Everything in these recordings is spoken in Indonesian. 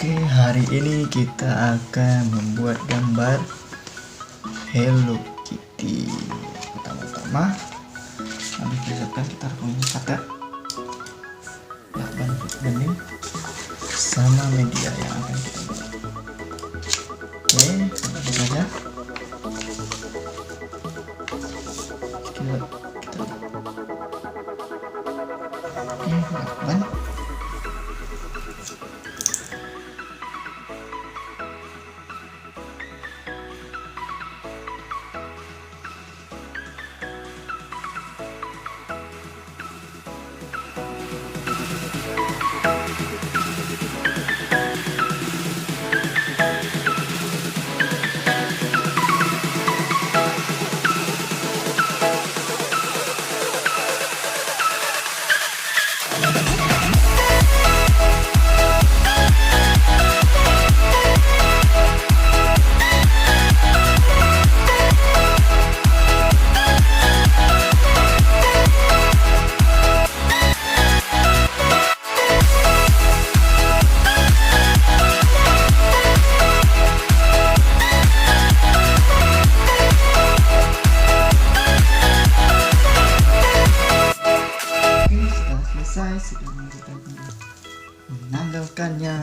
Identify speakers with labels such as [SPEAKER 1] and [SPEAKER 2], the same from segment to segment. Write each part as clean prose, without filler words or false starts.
[SPEAKER 1] Oke, hari ini kita akan membuat gambar Hello Kitty. Pertama-tama, habis siapkan kita punya kata bantu benih sama media yang akan kita buat. Oke, langsung saja. Kita lakukan. Sudah kita menanggalkannya.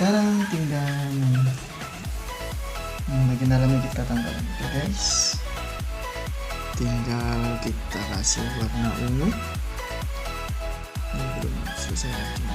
[SPEAKER 1] Sekarang tinggal bagian dalamnya kita tambah, oke guys. Tinggal kita kasih warna ungu. Ini belum selesai.